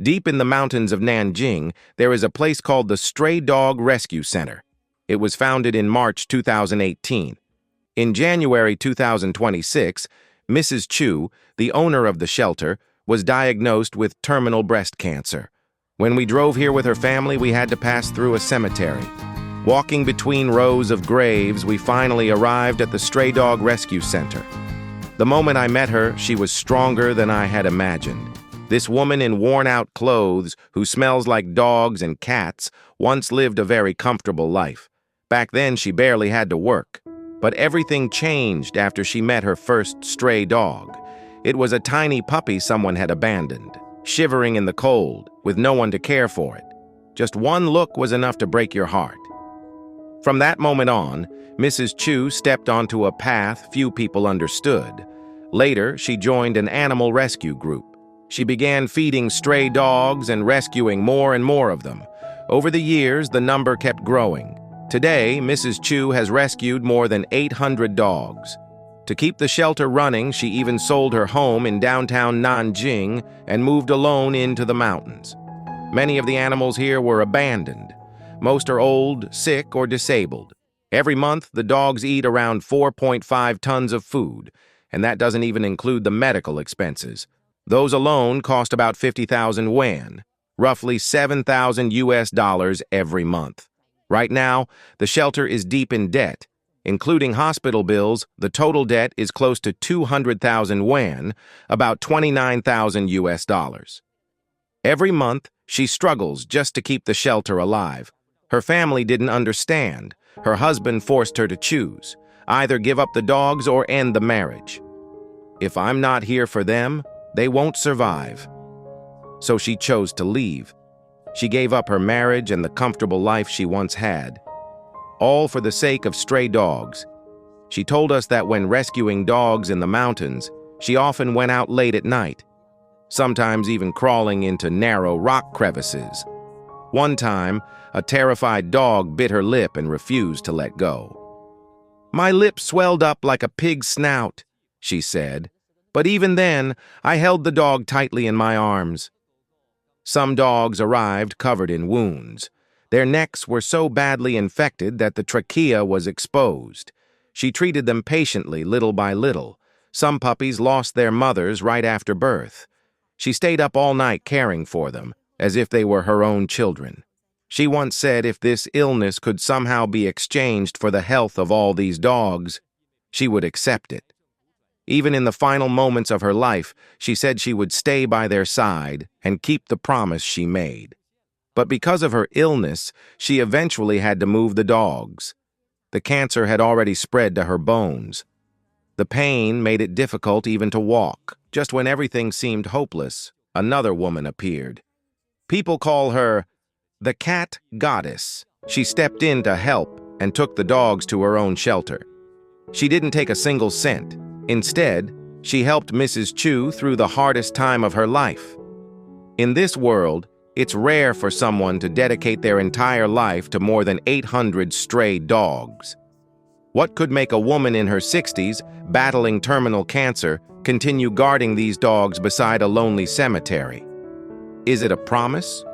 Deep in the mountains of Nanjing, there is a place called the Stray Dog Rescue Center. It was founded in March 2018. In January 2026, Mrs. Chu, the owner of the shelter, was diagnosed with terminal breast cancer. When we drove here with her family, we had to pass through a cemetery. Walking between rows of graves, we finally arrived at the Stray Dog Rescue Center. The moment I met her, she was stronger than I had imagined. This woman in worn-out clothes, who smells like dogs and cats, once lived a very comfortable life. Back then, she barely had to work. But everything changed after she met her first stray dog. It was a tiny puppy someone had abandoned, shivering in the cold, with no one to care for it. Just one look was enough to break your heart. From that moment on, Mrs. Chu stepped onto a path few people understood. Later, she joined an animal rescue group. She began feeding stray dogs and rescuing more and more of them. Over the years, the number kept growing. Today, Mrs. Chu has rescued more than 800 dogs. To keep the shelter running, she even sold her home in downtown Nanjing and moved alone into the mountains. Many of the animals here were abandoned. Most are old, sick, or disabled. Every month, the dogs eat around 4.5 tons of food, and that doesn't even include the medical expenses. Those alone cost about 50,000 yuan, roughly $7,000 every month. Right now, the shelter is deep in debt. Including hospital bills, the total debt is close to 200,000 yuan, about $29,000. Every month, she struggles just to keep the shelter alive. Her family didn't understand. Her husband forced her to choose, either give up the dogs or end the marriage. If I'm not here for them, they won't survive. So she chose to leave. She gave up her marriage and the comfortable life she once had, all for the sake of stray dogs. She told us that when rescuing dogs in the mountains, she often went out late at night, sometimes even crawling into narrow rock crevices. One time, a terrified dog bit her lip and refused to let go. "My lip swelled up like a pig's snout," she said. But even then, I held the dog tightly in my arms. Some dogs arrived covered in wounds. Their necks were so badly infected that the trachea was exposed. She treated them patiently, little by little. Some puppies lost their mothers right after birth. She stayed up all night caring for them, as if they were her own children. She once said if this illness could somehow be exchanged for the health of all these dogs, she would accept it. Even in the final moments of her life, she said she would stay by their side and keep the promise she made. But because of her illness, she eventually had to move the dogs. The cancer had already spread to her bones. The pain made it difficult even to walk. Just when everything seemed hopeless, another woman appeared. People call her the cat goddess. She stepped in to help and took the dogs to her own shelter. She didn't take a single cent. Instead, she helped Mrs. Chu through the hardest time of her life. In this world, it's rare for someone to dedicate their entire life to more than 800 stray dogs. What could make a woman in her 60s, battling terminal cancer, continue guarding these dogs beside a lonely cemetery? Is it a promise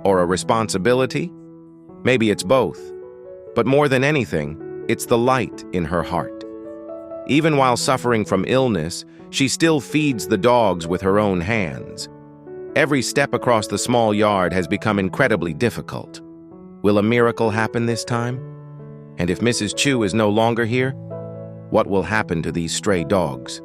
or a responsibility? Maybe it's both. But more than anything, it's the light in her heart. Even while suffering from illness, she still feeds the dogs with her own hands. Every step across the small yard has become incredibly difficult. Will a miracle happen this time? And if Mrs. Chu is no longer here, what will happen to these stray dogs?